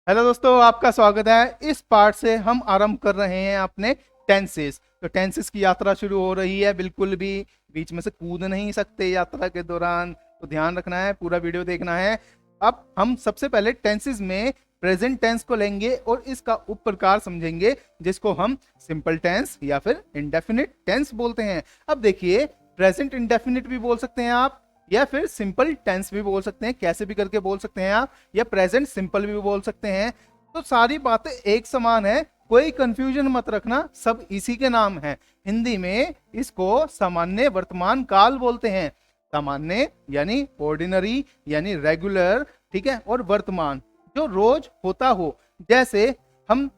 Hello दोस्तों, आपका स्वागत है। इस पार्ट से हम आरंभ कर रहे हैं अपने टेंसेस। तो टेंसेस की यात्रा शुरू हो रही है। बिल्कुल भी बीच में से कूद नहीं सकते यात्रा के दौरान, तो ध्यान रखना है, पूरा वीडियो देखना है। अब हम सबसे पहले टेंसेस में प्रेजेंट टेंस को लेंगे और इसका उप प्रकार समझेंगे, जिसको हम सिंपल टेंस या फिर इंडेफिनिट टेंस बोलते हैं। अब देखिए, प्रेजेंट इंडेफिनिट भी बोल सकते हैं आप, या फिर सिंपल टेंस भी बोल सकते हैं, कैसे भी करके बोल सकते हैं आप, या प्रेजेंट सिंपल भी बोल सकते हैं। तो सारी बातें एक समान है, कोई कंफ्यूजन मत रखना, सब इसी के नाम है। हिंदी में इसको सामान्य वर्तमान काल बोलते हैं। सामान्य यानी ऑर्डिनरी यानी रेगुलर, ठीक है, और वर्तमान जो रोज होता हो। जैसे हम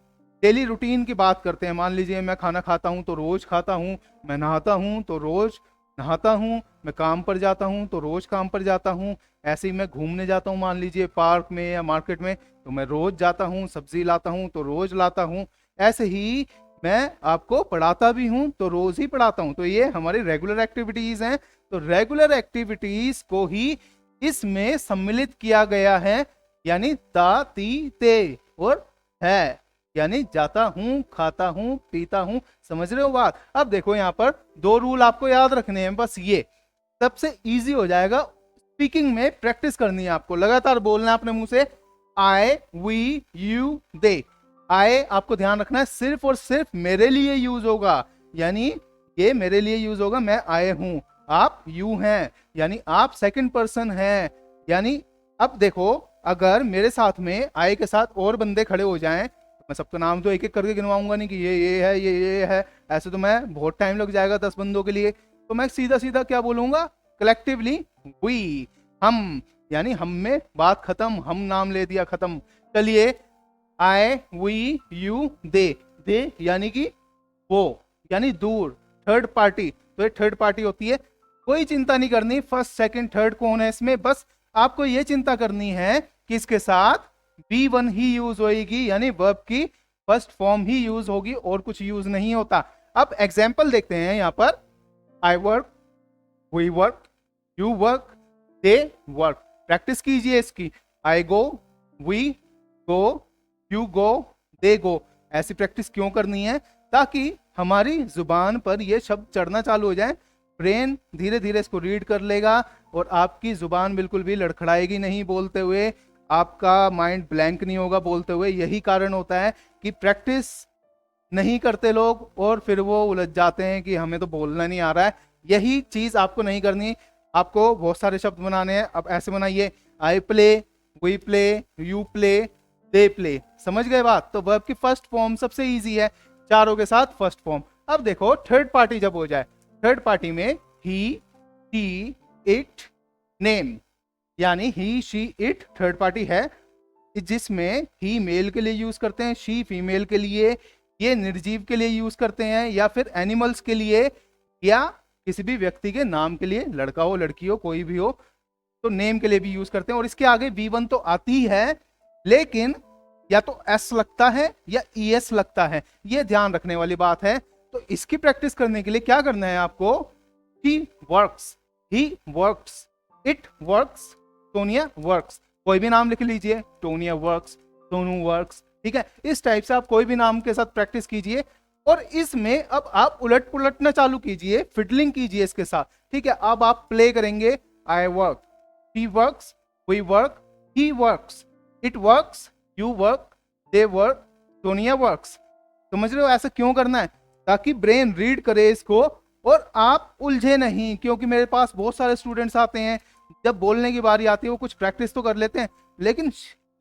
डेली रूटीन की बात करते हैं, मान लीजिए मैं खाना खाता हूं तो रोज खाता हूं, मैं नहाता हूं तो रोज नहाता हूँ, मैं काम पर जाता हूँ तो रोज काम पर जाता हूँ। ऐसे ही मैं घूमने जाता हूँ, मान लीजिए पार्क में या मार्केट में, तो मैं रोज जाता हूँ। सब्जी लाता हूँ तो रोज लाता हूँ। ऐसे ही मैं आपको पढ़ाता भी हूँ तो रोज ही पढ़ाता हूँ। तो ये हमारी रेगुलर एक्टिविटीज हैं। तो रेगुलर एक्टिविटीज को ही इसमें सम्मिलित किया गया है, यानी ता ती ते और है, यानी जाता हूं, खाता हूं, पीता हूं। समझ रहे हो बात? अब देखो, यहां पर दो रूल आपको याद रखने हैं, बस ये सबसे इजी हो जाएगा। स्पीकिंग में प्रैक्टिस करनी है, आपको लगातार बोलना है अपने मुंह से। आई, वी, यू, दे। आई आपको ध्यान रखना है, सिर्फ और सिर्फ मेरे लिए यूज होगा, यानी ये मेरे लिए यूज होगा। मैं आए हूं, आप यू हैं, यानी आप सेकंड पर्सन हैं। यानी अब देखो, अगर मेरे साथ में आए के साथ और बंदे खड़े हो जाएं, मैं सबका नाम तो एक एक करके गिनवाऊंगा नहीं कि ये है, ये है। ऐसे तो मैं बहुत टाइम लग जाएगा 10 बंदों के लिए। तो मैं सीधा सीधा क्या बोलूंगा? कलेक्टिवली वी, हम, यानी हम में बात खत्म, हम नाम ले दिया, खत्म। चलिए, आई, वी, यू, दे यानी कि वो, यानी दूर, थर्ड पार्टी। तो ये थर्ड पार्टी होती है। कोई चिंता नहीं करनी फर्स्ट सेकंड थर्ड कौन है इसमें, बस आपको ये चिंता करनी है कि इसके साथ V1 ही यूज होगी, यानी वर्ब की फर्स्ट फॉर्म ही यूज होगी, और कुछ यूज नहीं होता। अब एग्जाम्पल देखते हैं यहां पर। I work, we work, you work, they work. Practice कीजिए इसकी। I go, we go, you go, they go. ऐसी प्रैक्टिस क्यों करनी है? ताकि हमारी जुबान पर ये शब्द चढ़ना चालू हो जाए, ब्रेन धीरे धीरे इसको रीड कर लेगा, और आपकी जुबान बिल्कुल भी लड़खड़ाएगी नहीं बोलते हुए, आपका माइंड ब्लैंक नहीं होगा बोलते हुए। यही कारण होता है कि प्रैक्टिस नहीं करते लोग, और फिर वो उलझ जाते हैं कि हमें तो बोलना नहीं आ रहा है। यही चीज आपको नहीं करनी। आपको बहुत सारे शब्द बनाने हैं। अब ऐसे बनाइए, I play, we play, you play, they play. समझ गए बात? तो वर्ब की फर्स्ट फॉर्म सबसे इजी है, चारों के साथ फर्स्ट फॉर्म। अब देखो, थर्ड पार्टी जब हो जाए, थर्ड पार्टी में ही, इट, नेम, यानी ही, शी, इट थर्ड पार्टी है, जिसमें ही मेल के लिए यूज करते हैं, शी फीमेल के लिए, ये निर्जीव के लिए यूज करते हैं, या फिर एनिमल्स के लिए, या किसी भी व्यक्ति के नाम के लिए, लड़का हो लड़की हो कोई भी हो, तो नेम के लिए भी यूज करते हैं। और इसके आगे V1 तो आती है, लेकिन या तो एस लगता है या ES लगता है, ये ध्यान रखने वाली बात है। तो इसकी प्रैक्टिस करने के लिए क्या करना है आपको? He works, he works, it works, Tonya works. कोई भी नाम लिख लीजिए, टोनिया वर्क्स, सोनू वर्क्स, ठीक है। इस टाइप से आप कोई भी नाम के साथ प्रैक्टिस कीजिए, और इसमें अब आप उलट पुलटना चालू कीजिए, फिडलिंग कीजिए इसके साथ, ठीक है। अब आप प्ले करेंगे, I work, he works, we work, he works, it works, you work, they work, Tonia works. समझ रहे हो ऐसा क्यों करना है? ताकि ब्रेन रीड करे इसको और आप उलझे नहीं। क्योंकि मेरे पास बहुत सारे स्टूडेंट्स आते हैं, जब बोलने की बारी आती है वो कुछ प्रैक्टिस तो कर लेते हैं, लेकिन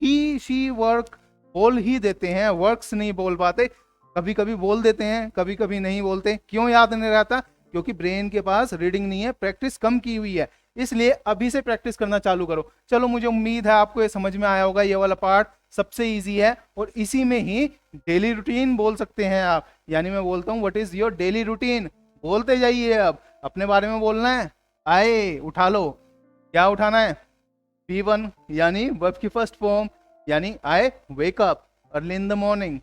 ही, शी, वर्क बोल ही देते हैं, वर्क्स नहीं बोल पाते। कभी कभी बोल देते हैं, कभी कभी नहीं बोलते। क्यों याद नहीं रहता? क्योंकि ब्रेन के पास रीडिंग नहीं है, प्रैक्टिस कम की हुई है। इसलिए अभी से प्रैक्टिस करना चालू करो। चलो, मुझे उम्मीद है आपको ये समझ में आया होगा। ये वाला पार्ट सबसे इजी है, और इसी में ही डेली रूटीन बोल सकते हैं आप। यानी मैं बोलता हूँ, what is your daily routine? बोलते जाइए, अब अपने बारे में बोलना है। आए, उठा लो। क्या उठाना है? V1 यानी वर्ब की फर्स्ट फॉर्म, यानी I wake up early in the morning,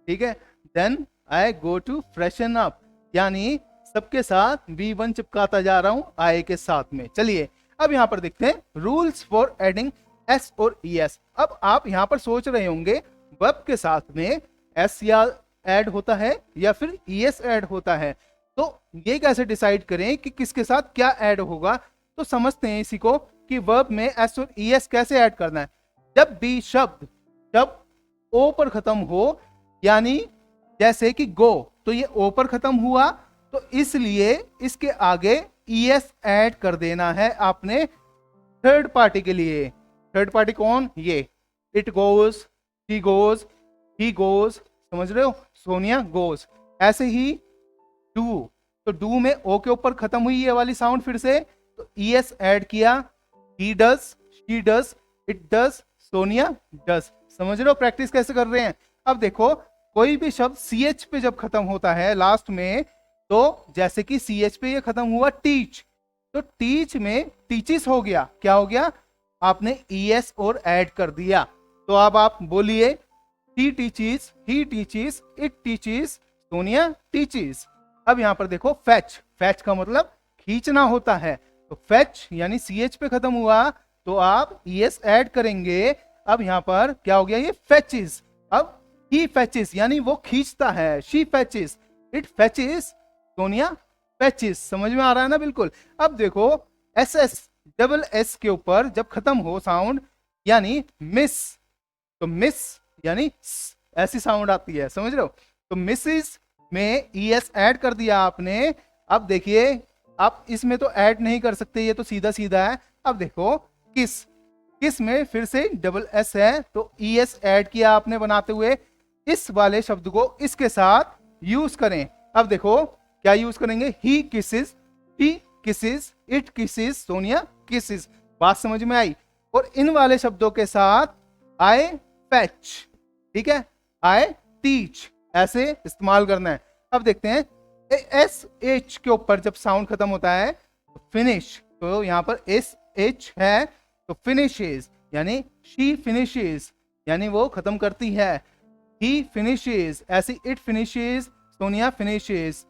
ठीक है। Then I go to freshen up, यानी सबके साथ V1 चिपकाता जा रहा हूं आई के साथ में। चलिए, अब यहां पर देखते हैं रूल्स फॉर एडिंग एस और ई एस। अब आप यहां पर सोच रहे होंगे वर्ब के साथ में एस या ऐड होता है या फिर ई एस ऐड होता है, तो ये कैसे डिसाइड करें कि किसके साथ क्या ऐड होगा। तो समझते हैं इसी को कि वर्ब में एस और ई एस कैसे ऐड करना है। जब भी शब्द जब ओ पर खत्म हो, यानी जैसे कि गो, तो ये ओ पर खत्म हुआ, तो इसलिए इसके आगे ई एस ऐड कर देना है आपने थर्ड पार्टी के लिए। थर्ड पार्टी कौन? ये it goes, she goes, he goes, समझ रहे हो, सोनिया गोज। ऐसे ही डू, तो डू में ओ के ऊपर खत्म हुई ये वाली साउंड फिर से, तो ई एस ऐड किया, he does, she does, it does, Sonia does. समझ रहे हो प्रैक्टिस कैसे कर रहे हैं। अब देखो कोई भी शब्द सी एच पे जब खत्म होता है लास्ट में, तो जैसे कि सी एच पे ये खत्म हुआ टीच, तो टीच में टीचिस हो गया, क्या हो गया, आपने ई एस और ऐड कर दिया। तो अब आप बोलिए ही टीचिस, ही टीचिस, इट टीचिस, सोनिया टीचिस। अब यहां पर देखो फैच, फैच का मतलब खींचना होता है, तो फैच यानी सी एच पे खत्म हुआ तो आप ई एस ऐड करेंगे। अब यहां पर क्या हो गया, ये फैचिस। अब ही फैचिस यानी वो खींचता है, शी फैचिस, इट फैचिस, सोनिया फैचिस। समझ में आ रहा है ना बिल्कुल। अब देखो एस एस, डबल एस के ऊपर जब खत्म हो साउंड, यानी मिस, तो मिस यानी ऐसी साउंड आती है, समझ रहे हो। तो मिसिस में ई एस ऐड कर दिया आपने। अब देखिए आप इसमें तो ऐड नहीं कर सकते, ये तो सीधा सीधा है। अब देखो किस, किस में फिर से डबल एस है, तो ई एस ऐड किया आपने बनाते हुए। इस वाले शब्द को इसके साथ यूज करें। अब देखो क्या यूज करेंगे, ही किसिस, ही किसिस, इट किसिस, सोनिया किसिस। बात समझ में आई। और इन वाले शब्दों के साथ आई फैच, ठीक है, आई टीच, ऐसे इस्तेमाल करना है। अब देखते हैं एस एच के ऊपर जब साउंड खत्म होता है तो फिनिश, तो यहां पर एस एच है तो फिनिशेस, यानी शी फिनिशेस यानी वो खत्म करती है, ही फिनिशेस, ऐसी it finishes, Sonia finishes.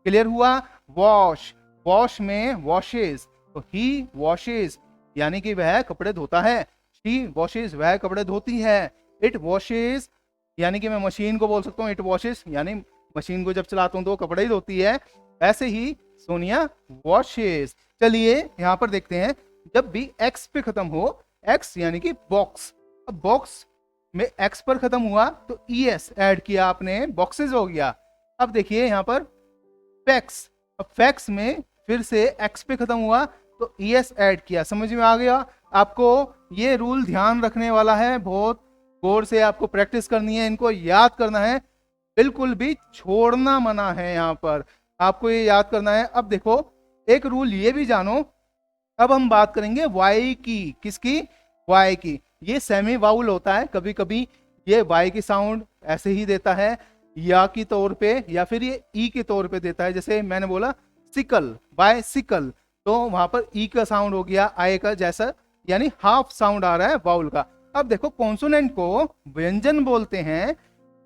Clear हुआ। वॉश, वॉश में वॉशेस, तो ही वॉशेस यानी कि वह कपड़े धोता है, शी वॉशेस वह कपड़े धोती है, इट वॉशेस यानी कि मैं मशीन को बोल सकता हूँ इट वॉशेस, यानी मशीन को जब चलाता हूँ तो कपड़े ही धोती है। ऐसे ही सोनिया वॉशेस। चलिए यहां पर देखते हैं जब भी एक्स पे खत्म हो, एक्स यानी कि बॉक्स, अब बॉक्स में एक्स पर खत्म हुआ तो ई एस ऐड किया आपने, बॉक्सेस हो गया। अब देखिए यहां पर फैक्स, अब फैक्स में फिर से एक्स पे खत्म हुआ तो ई एस ऐड किया। समझ में आ गया आपको। ये रूल ध्यान रखने वाला है, बहुत गौर से आपको प्रैक्टिस करनी है, इनको याद करना है, बिल्कुल भी छोड़ना मना है, यहाँ पर आपको ये याद करना है। अब देखो एक रूल ये भी जानो, अब हम बात करेंगे वाई की, किसकी, वाई की। ये सेमी वाउल होता है, कभी कभी ये वाई की साउंड ऐसे ही देता है या की तौर पे, या फिर ये ई के तौर पे देता है। जैसे मैंने बोला सिकल, बाय सिकल, तो वहां पर ई का साउंड हो गया आई का जैसा, यानी हाफ साउंड आ रहा है वाउल का। अब देखो कॉन्सोनेंट को व्यंजन बोलते हैं,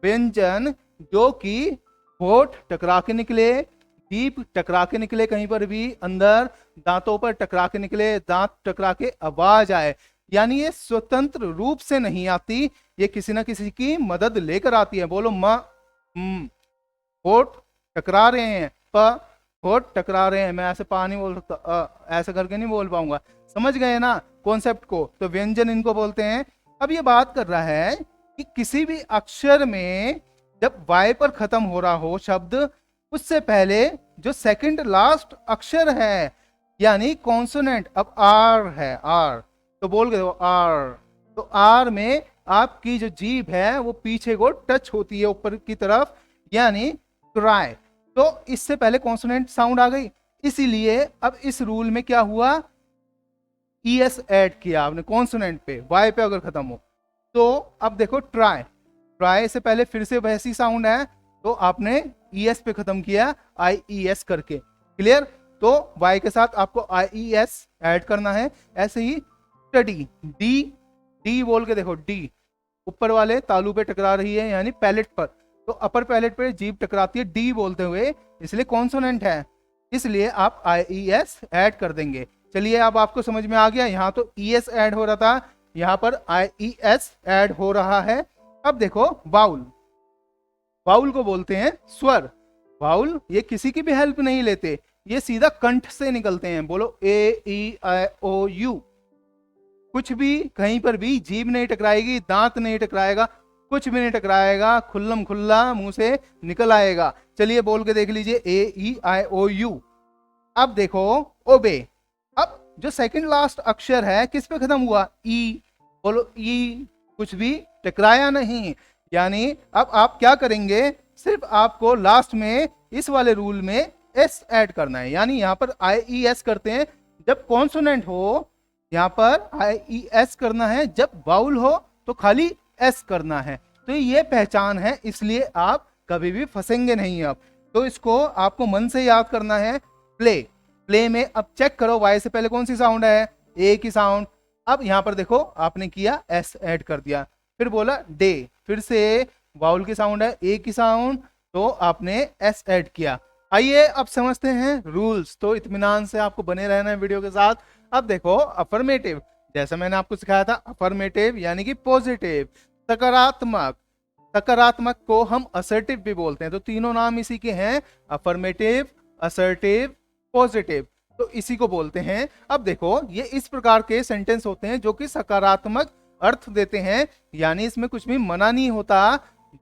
व्यंजन जो कि होठ टकरा के निकले, जीभ टकरा के निकले, कहीं पर भी अंदर दांतों पर टकरा के निकले, दांत टकरा के आवाज आए, यानी ये स्वतंत्र रूप से नहीं आती, ये किसी ना किसी की मदद लेकर आती है। बोलो म, होठ टकरा रहे हैं, प, होठ टकरा रहे हैं, मैं ऐसे पा नहीं बोल सकता, ऐसे करके नहीं बोल पाऊंगा। समझ गए ना कॉन्सेप्ट को। तो व्यंजन इनको बोलते हैं। अब ये बात कर रहा है कि किसी भी अक्षर में जब वाई पर खत्म हो रहा हो शब्द, उससे पहले जो सेकंड लास्ट अक्षर है यानी कॉन्सोनेंट, अब आर है, आर, तो बोल गए आर, तो आर में आपकी जो जीभ है वो पीछे को टच होती है ऊपर की तरफ, यानी क्राई, तो इससे पहले कॉन्सोनेंट साउंड आ गई। इसीलिए अब इस रूल में क्या हुआ, ई एस ऐड किया आपने कॉन्सोनेंट पे, वाई पे अगर खत्म हो। तो अब देखो ट्राई, ट्राई से पहले फिर से वैसी साउंड है, तो आपने ई एस पे खत्म किया आई ई एस करके। क्लियर। तो वाई के साथ आपको आई ई एस ऐड करना है। ऐसे ही स्टडी, डी, डी बोल के देखो, डी ऊपर वाले तालू पे टकरा रही है यानी पैलेट पर, तो अपर पैलेट पे जीभ टकराती है डी बोलते हुए, इसलिए कॉन्सोनेंट है, इसलिए आप आई ई एस ऐड कर देंगे। चलिए अब आपको समझ में आ गया। यहाँ तो ई एस ऐड हो रहा था, यहाँ पर IES ऐड हो रहा है। अब देखो वाउल, वाउल को बोलते हैं स्वर। वाउल ये किसी की भी हेल्प नहीं लेते, ये सीधा कंठ से निकलते हैं। बोलो A E I O U। कुछ भी कहीं पर भी जीभ नहीं टकराएगी, दांत नहीं टकराएगा, कुछ भी नहीं टकराएगा, खुल्लम खुल्ला मुंह से निकल आएगा। चलिए बोल के देख लीजिए AEIOU। अब देखो ओबे। अब जो सेकंड लास्ट अक्षर है किस पे खत्म हुआ? ई। बोलो ई, कुछ भी टकराया नहीं। यानी अब आप क्या करेंगे, सिर्फ आपको लास्ट में इस वाले रूल में एस ऐड करना है। यानी यहाँ पर IES करते हैं जब कॉन्सोनेंट हो, यहाँ पर IES करना है, जब वाउल हो तो खाली एस करना है। तो ये पहचान है, इसलिए आप कभी भी फंसेंगे नहीं। अब तो इसको आपको मन से याद करना है। प्ले, प्ले में अब चेक करो वाई से पहले कौन सी साउंड है? ए की साउंड। अब यहाँ पर देखो आपने किया एस ऐड कर दिया, फिर बोला डे, फिर से वाउल की साउंड है, ए की साउंड, तो आपने एस ऐड किया। आइए अब समझते हैं रूल्स। तो इत्मीनान से आपको बने रहना है वीडियो के साथ। अब देखो अफर्मेटिव, जैसा मैंने आपको सिखाया था, अफर्मेटिव यानी कि पॉजिटिव, सकारात्मक। सकारात्मक को हम असर्टिव भी बोलते हैं। तो तीनों नाम इसी के हैं, अफर्मेटिव, असर्टिव, पॉजिटिव, तो इसी को बोलते हैं। अब देखो ये इस प्रकार के सेंटेंस होते हैं जो कि सकारात्मक अर्थ देते हैं, यानी इसमें कुछ भी मना नहीं होता।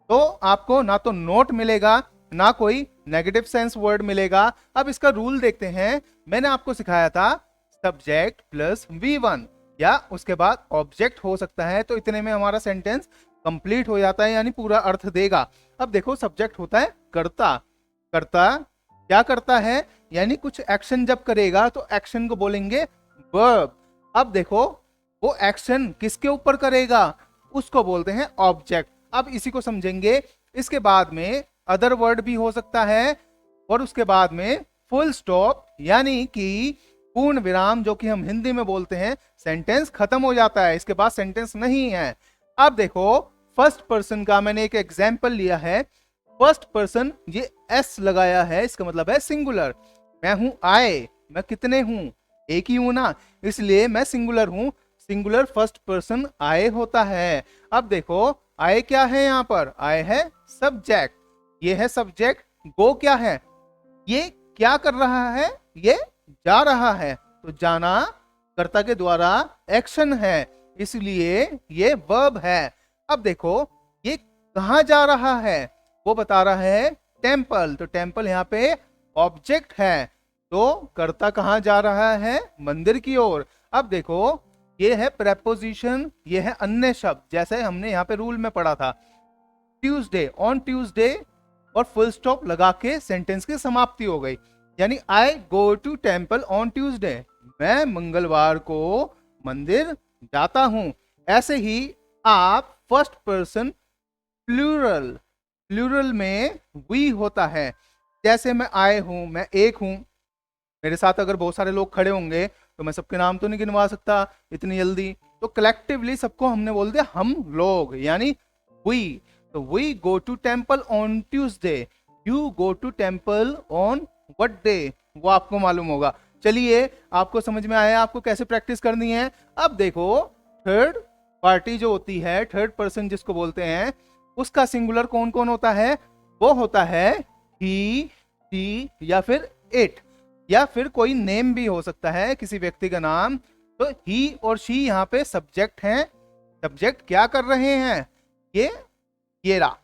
तो आपको ना तो नोट मिलेगा ना कोई नेगेटिव सेंस वर्ड मिलेगा। अब इसका रूल देखते हैं। मैंने आपको सिखाया था सब्जेक्ट प्लस V1 या उसके बाद ऑब्जेक्ट हो सकता है, तो इतने में हमारा सेंटेंस कंप्लीट हो जाता है, यानी पूरा अर्थ देगा। अब देखो सब्जेक्ट होता है कर्ता। कर्ता क्या करता है? यानी कुछ एक्शन जब करेगा तो एक्शन को बोलेंगे वर्ब। अब देखो वो एक्शन किसके ऊपर करेगा? उसको बोलते हैं ऑब्जेक्ट। अब इसी को समझेंगे। इसके बाद में अदर वर्ड भी हो सकता है, और उसके बाद में फुल स्टॉप यानी कि पूर्ण विराम, जो कि हम हिंदी में बोलते हैं। सेंटेंस खत्म हो जाता है, इसके बाद सेंटेंस नहीं है। अब देखो फर्स्ट पर्सन का मैंने एक एग्जाम्पल लिया है। फर्स्ट पर्सन ये एस लगाया है, इसका मतलब है सिंगुलर। मैं हूं आए, मैं कितने हूं? एक ही हूं ना, इसलिए मैं सिंगुलर हूं। सिंगुलर फर्स्ट पर्सन आए होता है। अब देखो आए क्या है? यहाँ पर आए है सब्जेक्ट, ये है सब्जेक्ट। गो क्या है? ये क्या कर रहा है? ये जा रहा है। तो जाना कर्ता के द्वारा एक्शन है, इसलिए ये वर्ब है। अब देखो ये कहां जा रहा है? वो बता रहा है टेम्पल। तो टेम्पल यहाँ पे ऑब्जेक्ट है, तो कर्ता कहां जा रहा है? मंदिर की ओर। अब देखो ये है प्रेपोजिशन, ये है अन्य शब्द, जैसे हमने यहाँ पे रूल में पढ़ा था। ट्यूसडे, ऑन ट्यूसडे, और फुल स्टॉप लगा के सेंटेंस की समाप्ति हो गई। यानी I go to temple on Tuesday, मैं मंगलवार को मंदिर जाता हूं। ऐसे ही आप फर्स्ट पर्सन प्लूरल, प्लूरल में वी होता है। जैसे मैं आए हूं, मैं एक हूं, मेरे साथ अगर बहुत सारे लोग खड़े होंगे तो मैं सबके नाम तो नहीं गिनवा सकता इतनी जल्दी, तो कलेक्टिवली सबको हमने बोल दिया हम लोग, यानी वी। तो we go to temple on Tuesday, you go to temple on what day, वो आपको मालूम होगा। चलिए आपको समझ में आया आपको कैसे प्रैक्टिस करनी है। अब देखो थर्ड पार्टी जो होती है, थर्ड पर्सन जिसको बोलते हैं, उसका सिंगुलर कौन कौन होता है? वो होता है ही, शी, या फिर इट, या फिर कोई नेम भी हो सकता है, किसी व्यक्ति का नाम। तो ही और शी यहाँ पे सब्जेक्ट हैं। सब्जेक्ट क्या कर रहे हैं? ये रहा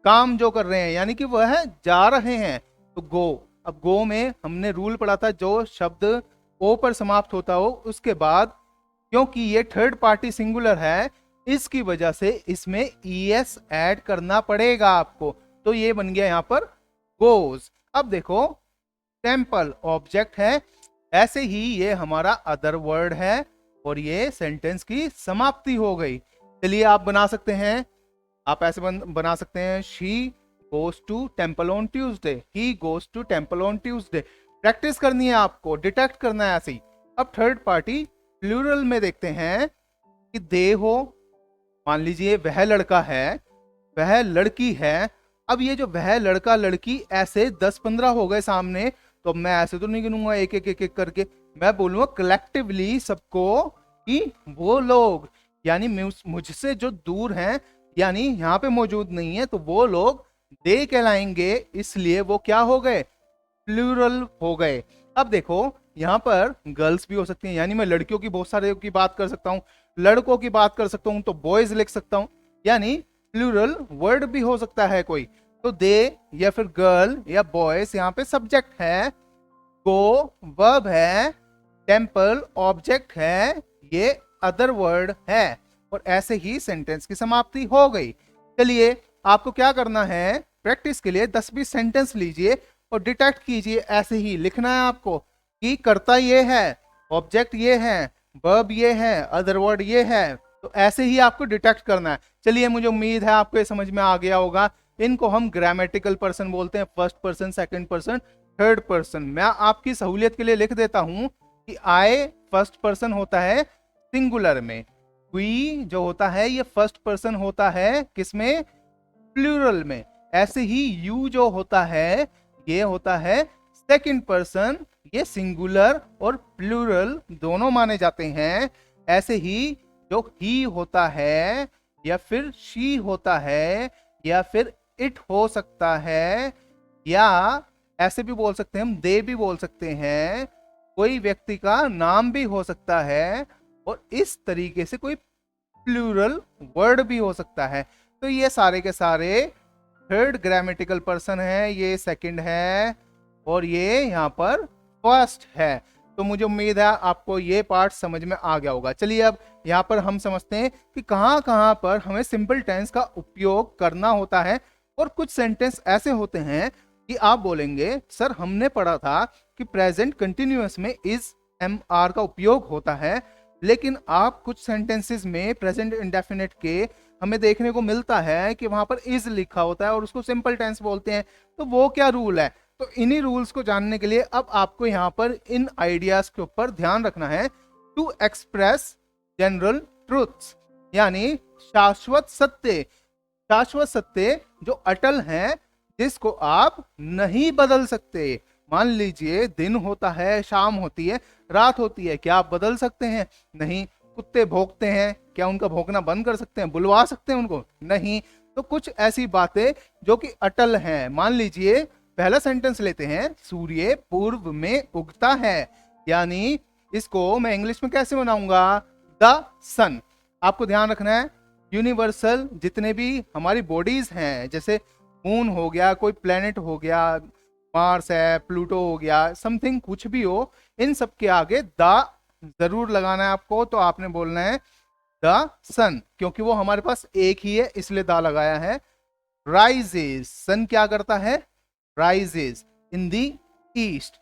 काम जो कर रहे हैं, यानी कि वह जा रहे हैं। तो गो, अब गो में हमने रूल पढ़ा था, जो शब्द ओ पर समाप्त होता हो उसके बाद, क्योंकि ये थर्ड पार्टी सिंगुलर है, इसकी वजह से इसमें ES ऐड करना पड़ेगा आपको। तो ये बन गया यहाँ पर गोज। अब देखो टेम्पल ऑब्जेक्ट है, ऐसे ही ये हमारा अदर वर्ड है, और ये सेंटेंस की समाप्ति हो गई। चलिए आप बना सकते हैं, आप ऐसे बना सकते हैं, she goes to temple on Tuesday, he goes to temple on Tuesday. Practice करनी है आपको, डिटेक्ट करना है ऐसे ही। अब थर्ड पार्टी प्लूरल में देखते हैं कि दे हो, मान लीजिए वह लड़का है, वह लड़की है। अब ये जो वह लड़का लड़की ऐसे 10-15 हो गए सामने, तो मैं ऐसे तो नहीं गिनूंगा एक एक एक एक करके, मैं बोलूंगा कलेक्टिवली सबको कि वो लोग, यानी मुझसे जो दूर हैं, यानी यहाँ पे मौजूद नहीं है, तो वो लोग दे कहलाएंगे, इसलिए वो क्या हो गए, प्लूरल हो गए। अब देखो यहाँ पर गर्ल्स भी हो सकती हैं, यानी मैं लड़कियों की बहुत सारे की बात कर सकता हूँ, लड़कों की बात कर सकता हूँ, तो बॉयज लिख सकता हूँ, यानी प्लूरल वर्ड भी हो सकता है कोई। तो दे या फिर गर्ल या बॉयज यहाँ पे सब्जेक्ट है, गो वर्ब है, टेम्पल ऑब्जेक्ट है, ये अदर वर्ड है, और ऐसे ही सेंटेंस की समाप्ति हो गई। चलिए आपको क्या करना है, प्रैक्टिस के लिए 10-20 सेंटेंस लीजिए और डिटेक्ट कीजिए। ऐसे ही लिखना है आपको कि कर्ता ये है, ऑब्जेक्ट ये है, वर्ब ये है, अदर वर्ड ये है, तो ऐसे ही आपको डिटेक्ट करना है। चलिए मुझे उम्मीद है आपको ये समझ में आ गया होगा। इनको हम ग्रामेटिकल पर्सन बोलते हैं, first person, second person, third person. मैं आपकी सहूलियत के लिए लिख देता हूं कि आई फर्स्ट पर्सन होता है सिंगुलर में, वी जो होता है ये फर्स्ट पर्सन होता है किसमें, प्लूरल में। ऐसे ही यू जो होता है ये होता है सेकंड पर्सन, ये सिंगुलर और प्लूरल दोनों माने जाते हैं। ऐसे ही जो ही होता है या फिर शी होता है या फिर इट हो सकता है, या ऐसे भी बोल सकते हैं हम, दे भी बोल सकते हैं, कोई व्यक्ति का नाम भी हो सकता है, और इस तरीके से कोई प्लूरल वर्ड भी हो सकता है। तो ये सारे के सारे थर्ड ग्रामेटिकल पर्सन है, ये सेकंड है, और ये यहाँ पर फर्स्ट है। तो मुझे उम्मीद है आपको ये पार्ट समझ में आ गया होगा। चलिए अब यहाँ पर हम समझते हैं कि कहाँ कहाँ पर हमें सिंपल टेंस का उपयोग करना होता है। और कुछ सेंटेंस ऐसे होते हैं कि आप बोलेंगे सर हमने पढ़ा था कि प्रेजेंट कंटिन्यूअस में इज एम आर का उपयोग होता है, लेकिन आप कुछ सेंटेंसेस में प्रेजेंट इंडेफिनिट के हमें देखने को मिलता है कि वहां पर इज लिखा होता है और उसको सिंपल टेंस बोलते हैं। तो वो क्या रूल है, तो इन्हीं रूल्स को जानने के लिए अब आपको यहाँ पर इन आइडियाज के ऊपर ध्यान रखना है। टू एक्सप्रेस जनरल ट्रूथ्स, यानी शाश्वत सत्य, शाश्वत सत्य जो अटल हैं, जिसको आप नहीं बदल सकते। मान लीजिए दिन होता है, शाम होती है, रात होती है, क्या आप बदल सकते हैं, नहीं। कुत्ते भौंकते हैं, क्या उनका भौंकना बंद कर सकते हैं, बुलवा सकते हैं उनको, नहीं। तो कुछ ऐसी बातें जो कि अटल हैं। मान लीजिए पहला सेंटेंस लेते हैं, सूर्य पूर्व में उगता है, यानी इसको मैं इंग्लिश में कैसे बनाऊंगा, द सन। आपको ध्यान रखना है यूनिवर्सल जितने भी हमारी बॉडीज हैं, जैसे मून हो गया, कोई प्लेनेट हो गया, मार्स है, प्लूटो हो गया, समथिंग कुछ भी हो, इन सब के आगे द जरूर लगाना है आपको। तो आपने बोलना है द सन, क्योंकि वो हमारे पास एक ही है इसलिए द लगाया है। राइजेस, सन क्या करता है, राइजेस इन दी ईस्ट।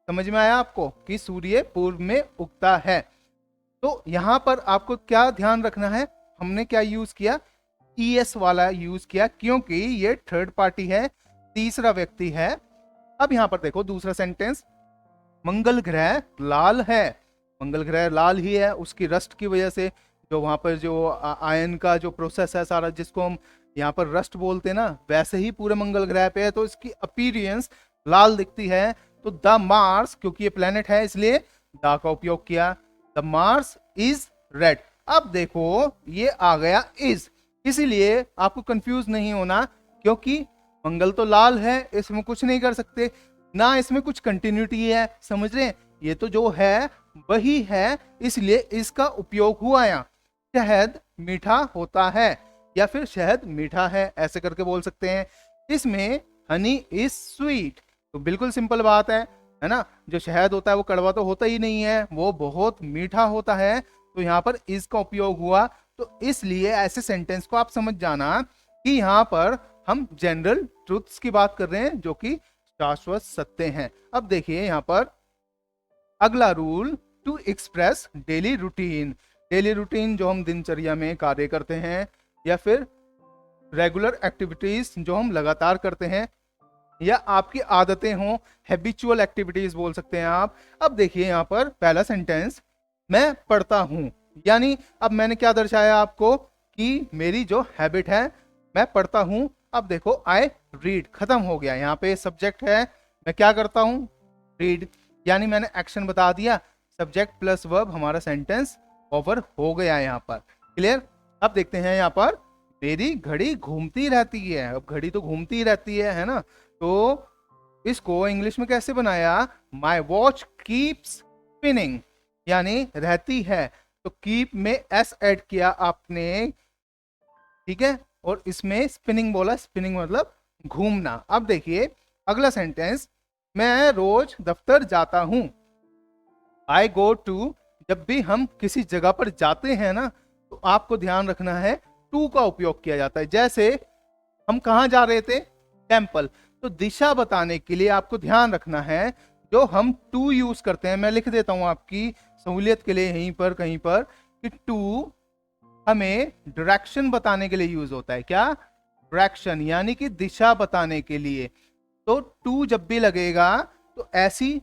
समझ में आया आपको कि सूर्य पूर्व में उगता है। तो यहां पर आपको क्या ध्यान रखना है, हमने क्या यूज किया, ईएस वाला यूज किया, क्योंकि ये थर्ड पार्टी है, तीसरा व्यक्ति है। अब यहां पर देखो दूसरा सेंटेंस, मंगल ग्रह लाल है, मंगल ग्रह लाल ही है उसकी रस्ट की वजह से, जो वहां पर जो आयन का जो प्रोसेस है सारा, जिसको हम यहाँ पर रस्ट बोलते हैं ना, वैसे ही पूरे मंगल ग्रह पे है, तो इसकी अपीयरेंस लाल दिखती है। तो द मार्स, क्योंकि ये प्लेनेट है इसलिए द का उपयोग किया, द मार्स इज रेड। अब देखो ये आ गया इज, इसीलिए आपको कंफ्यूज नहीं होना, क्योंकि मंगल तो लाल है, इसमें कुछ नहीं कर सकते, ना इसमें कुछ कंटिन्यूटी है, समझ रहे हैं, ये तो जो है वही है, इसलिए इसका उपयोग हुआ यहाँ। शहद मीठा होता है, या फिर शहद मीठा है, ऐसे करके बोल सकते हैं। इसमें हनी इज स्वीट, तो बिल्कुल सिंपल बात है ना, जो शहद होता है वो कड़वा तो होता ही नहीं है, वो बहुत मीठा होता है, तो यहाँ पर इज का उपयोग हुआ। तो इसलिए ऐसे सेंटेंस को आप समझ जाना कि यहाँ पर हम जनरल ट्रूथ्स की बात कर रहे हैं जो कि शाश्वत सत्य हैं। अब देखिए यहाँ पर अगला rule, to express daily routine. Daily routine जो हम दिनचर्या में कार्य करते हैं, या फिर रेगुलर एक्टिविटीज जो हम लगातार करते हैं, या आपकी आदतें हों, हैबिचुअल एक्टिविटीज बोल सकते हैं आप। अब देखिए यहाँ पर पहला सेंटेंस, मैं पढ़ता हूं, यानी अब मैंने क्या दर्शाया आपको कि मेरी जो हैबिट है मैं पढ़ता हूं। अब देखो आई रीड, खत्म हो गया, यहाँ पे सब्जेक्ट है, मैं क्या करता हूं, रीड, यानी मैंने एक्शन बता दिया, सब्जेक्ट प्लस वर्ब, हमारा सेंटेंस ओवर हो गया यहाँ पर। क्लियर। अब देखते हैं यहाँ पर, मेरी घड़ी घूमती रहती है। अब घड़ी तो घूमती रहती है ना, तो इसको इंग्लिश में कैसे बनाया, माई वॉच कीप्स स्पिनिंग, यानी रहती है। तो कीप में एस ऐड किया आपने, ठीक है, और इसमें स्पिनिंग बोला, स्पिनिंग मतलब घूमना। अब देखिए अगला सेंटेंस, मैं रोज दफ्तर जाता हूं। आई गो टू, जब भी हम किसी जगह पर जाते हैं ना, तो आपको ध्यान रखना है टू का उपयोग किया जाता है। जैसे हम कहाँ जा रहे थे, टेम्पल, तो दिशा बताने के लिए आपको ध्यान रखना है जो हम टू यूज करते हैं। मैं लिख देता हूं आपकी सहूलियत के लिए यहीं पर कहीं पर, कि टू हमें डायरेक्शन बताने के लिए यूज होता है। क्या, डायरेक्शन, यानी कि दिशा बताने के लिए। तो टू जब भी लगेगा तो ऐसी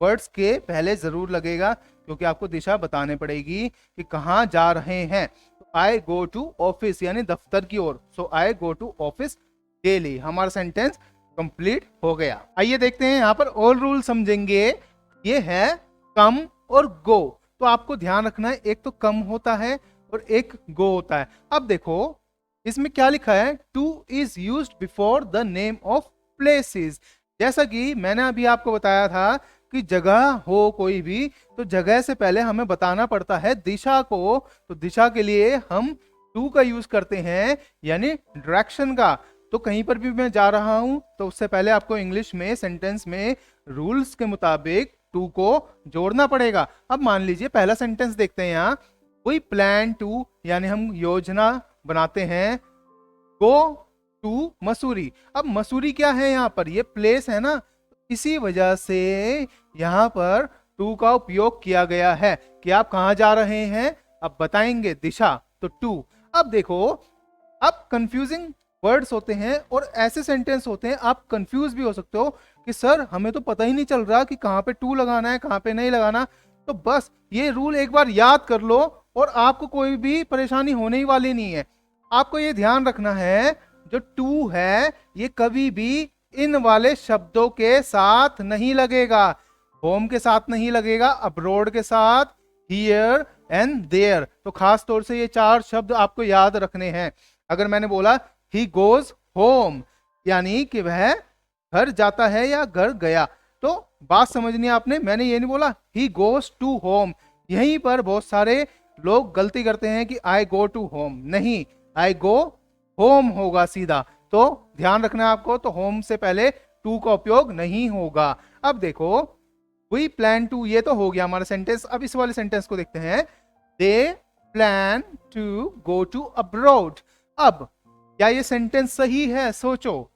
वर्ड्स के पहले जरूर लगेगा, क्योंकि आपको दिशा बताने पड़ेगी कि कहाँ जा रहे हैं। तो आई गो टू ऑफिस, यानी दफ्तर की ओर। सो आई गो टू ऑफिस डेली। हमारा सेंटेंस कंप्लीट हो गया। आइए देखते हैं यहाँ पर और रूल समझेंगे। ये है कम और गो। तो आपको ध्यान रखना है, एक तो कम होता है और एक गो होता है। अब देखो इसमें क्या लिखा है, two is used before the name of places. जैसा कि मैंने अभी आपको बताया था कि जगह हो कोई भी, तो जगह से पहले हमें बताना पड़ता है दिशा को। तो दिशा के लिए हम टू का यूज करते हैं, यानी डायरेक्शन का। तो कहीं पर भी मैं जा रहा हूं तो उससे पहले आपको इंग्लिश में सेंटेंस में रूल्स के मुताबिक टू को जोड़ना पड़ेगा। अब मान लीजिए पहला सेंटेंस देखते हैं यहाँ, वी प्लान टू, यानी हम योजना बनाते हैं, गो टू मसूरी। अब मसूरी क्या है यहाँ पर, ये प्लेस है ना, इसी वजह से यहाँ पर टू का उपयोग किया गया है कि आप कहाँ जा रहे हैं, अब बताएंगे दिशा, तो टू। अब देखो, अब कंफ्यूजिंग वर्ड्स होते हैं और ऐसे सेंटेंस होते हैं आप कंफ्यूज भी हो सकते हो कि सर हमें तो पता ही नहीं चल रहा कि कहाँ पे टू लगाना है कहाँ पे नहीं लगाना। तो बस ये रूल एक बार याद कर लो और आपको कोई भी परेशानी होने ही वाली नहीं है। आपको ये ध्यान रखना है जो टू है ये कभी भी इन वाले शब्दों के साथ नहीं लगेगा, होम के साथ नहीं लगेगा, अब्रोड के साथ, हियर एंड देयर। तो खास तौर से ये चार शब्द आपको याद रखने हैं। अगर मैंने बोला ही गोज होम, यानी कि वह घर जाता है या घर गया, तो बात समझनी है आपने। मैंने ये नहीं बोला ही गोज टू होम। यहीं पर बहुत सारे लोग गलती करते हैं कि आई गो टू होम, नहीं, आई गो होम होगा सीधा। तो ध्यान रखना है आपको, तो होम से पहले टू का उपयोग नहीं होगा। अब देखो वी प्लान टू, ये तो हो गया हमारा सेंटेंस। अब इस वाले सेंटेंस को देखते हैं, they plan to go to abroad. अब क्या ये सेंटेंस सही है, सोचो,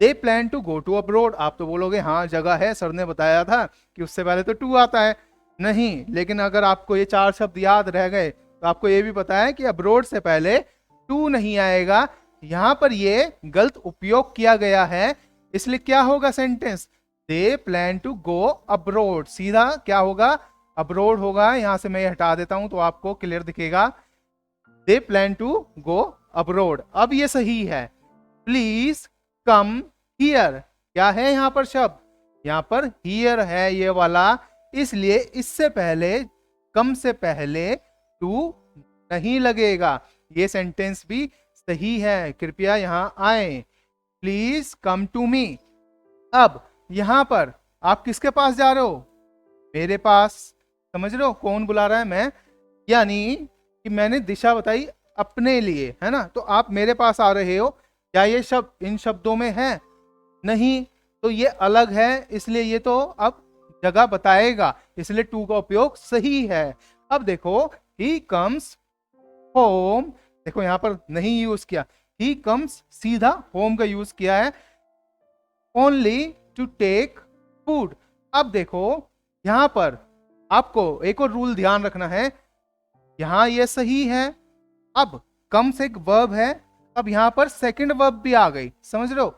they plan to go to abroad. आप तो बोलोगे हाँ जगह है, सर ने बताया था कि उससे पहले तो टू आता है। नहीं, लेकिन अगर आपको ये चार शब्द याद रह गए तो आपको ये भी पता है कि अब्रॉड से पहले टू नहीं आएगा। यहां पर ये गलत उपयोग किया गया है, इसलिए क्या होगा sentence, they plan to go abroad. सीधा क्या होगा, अब्रॉड होगा। यहां से मैं हटा देता हूं तो आपको क्लियर दिखेगा, they plan to go abroad. अब ये सही है। प्लीज कम हियर, क्या है यहां पर शब्द, यहां पर हियर है ये वाला, इसलिए इससे पहले, कम से पहले टू नहीं लगेगा। ये सेंटेंस भी सही है, कृपया यहां आए, प्लीज कम टू मी। अब यहां पर आप किसके पास जा रहे हो, मेरे पास। समझ रहे हो कौन बुला रहा है, मैं, यानी कि मैंने दिशा बताई अपने लिए, है ना, तो आप मेरे पास आ रहे हो। क्या ये शब्द इन शब्दों में है, नहीं, तो ये अलग है, इसलिए ये तो अब जगह बताएगा, इसलिए टू का उपयोग सही है। अब देखो ही कम्स होम, देखो यहां पर नहीं यूज किया, ही कम्स सीधा होम का यूज किया है, ओनली टू टेक फूड। अब देखो यहां पर आपको एक और रूल ध्यान रखना है, यहां ये सही है। अब कम से एक वर्ब है, अब यहां पर सेकंड वर्ब भी आ गई, समझ रहे हो,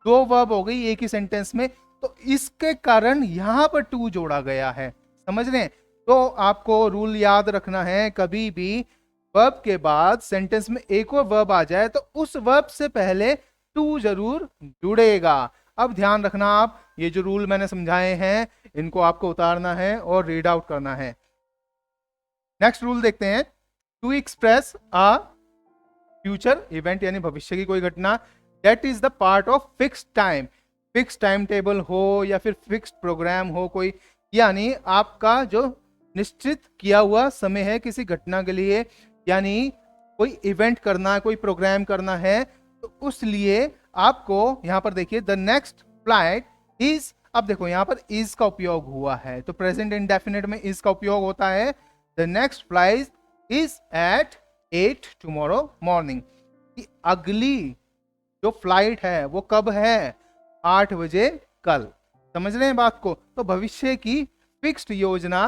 दो वर्ब हो गई एक ही सेंटेंस में, तो इसके कारण यहां पर टू जोड़ा गया है, समझ रहे हैं। तो आपको रूल याद रखना है, कभी भी वर्ब के बाद सेंटेंस में एक और वर्ब आ जाए तो उस वर्ब से पहले टू जरूर जुड़ेगा। अब ध्यान रखना, आप ये जो रूल मैंने समझाए हैं इनको आपको उतारना है और रीड आउट करना है। नेक्स्ट रूल देखते हैं, to express a future event यानी भविष्य की कोई घटना, that is the part of fixed time. Fix time table हो या फिर फिक्स्ड प्रोग्राम हो कोई, यानी आपका जो निश्चित किया हुआ समय है किसी घटना के लिए, यानी कोई इवेंट करना है, कोई प्रोग्राम करना है, तो उस लिए आपको यहाँ पर देखिए द नेक्स्ट फ्लाइट इज, अब देखो यहाँ पर इज का उपयोग हुआ है, तो प्रेजेंट इंडेफिनिट में इज का उपयोग होता है। The next flight is at 8 tomorrow morning, अगली जो फ्लाइट है वो कब है, 8 बजे कल। समझ रहे हैं बात को? तो भविष्य की फिक्स्ड योजना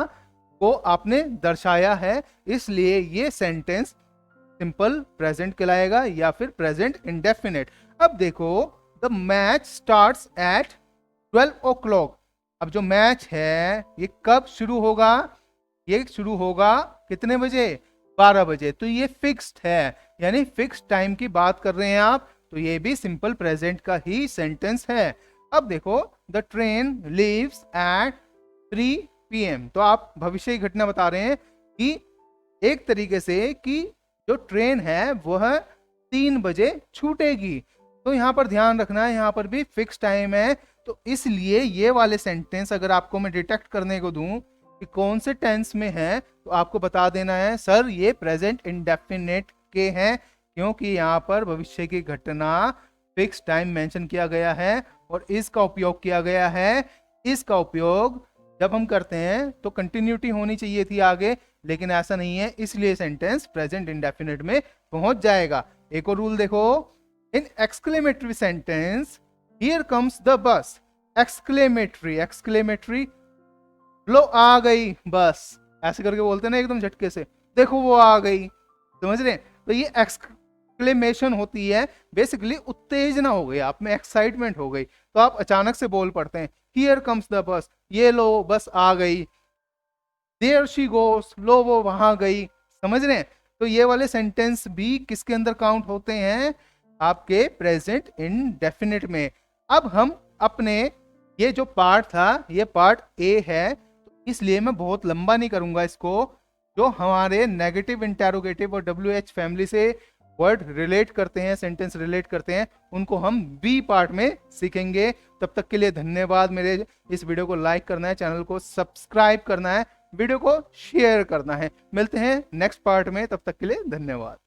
को आपने दर्शाया है, इसलिए ये सेंटेंस सिंपल प्रेजेंट कहलाएगा या फिर प्रेजेंट इंडेफिनिट। अब देखो the match starts at 12 o'clock। अब जो मैच है ये कब शुरू होगा, ये शुरू होगा कितने बजे, 12 बजे। तो ये फिक्स्ड है, यानी फिक्स्ड टाइम की बात कर रहे हैं आप, तो ये भी सिंपल प्रेजेंट का ही सेंटेंस है। अब देखो the train leaves eight 3 PM। तो आप भविष्य की घटना बता रहे हैं कि एक तरीके से कि जो ट्रेन है वह 3 बजे छूटेगी। तो यहाँ पर ध्यान रखना है, यहाँ पर भी फिक्स टाइम है, तो इसलिए ये वाले सेंटेंस अगर आपको मैं डिटेक्ट करने को दूं कि कौन से टेंस में है, तो आपको बता देना है सर ये प्रेजेंट इंडेफिनिट के हैं, क्योंकि यहाँ पर भविष्य की घटना फिक्स टाइम मेंशन किया गया है और इसका उपयोग किया गया है। इसका उपयोग जब हम करते हैं तो कंटिन्यूटी होनी चाहिए थी आगे, लेकिन ऐसा नहीं है, इसलिए सेंटेंस प्रेजेंट इंडेफिनिट में पहुंच जाएगा। एक और रूल देखो, in exclamatory sentence here comes the bus. Exclamatory लो आ गई बस, ऐसे करके बोलते हैं ना एकदम झटके से, देखो वो आ गई, समझ रहे हैं? तो ये एक्सक्लेमेशन होती है, बेसिकली उत्तेजना हो गई, आप में एक्साइटमेंट हो गई, तो आप अचानक से बोल पड़ते हैं हियर कम्स द बस, ये लो बस आ गई। देयर शी गोस, लो वो वहां गई। समझ रहे हैं? तो ये वाले सेंटेंस भी किसके अंदर काउंट होते हैं, आपके प्रेजेंट इंडेफिनिट में। अब हम अपने ये जो पार्ट था ये पार्ट ए है, तो इसलिए मैं बहुत लंबा नहीं करूंगा इसको। जो हमारे नेगेटिव इंटेरोगेटिव और WH फैमिली से वर्ड रिलेट करते हैं, सेंटेंस रिलेट करते हैं, उनको हम बी पार्ट में सीखेंगे। तब तक के लिए धन्यवाद। मेरे इस वीडियो को लाइक करना है, चैनल को सब्सक्राइब करना है, वीडियो को शेयर करना है। मिलते हैं नेक्स्ट पार्ट में, तब तक के लिए धन्यवाद।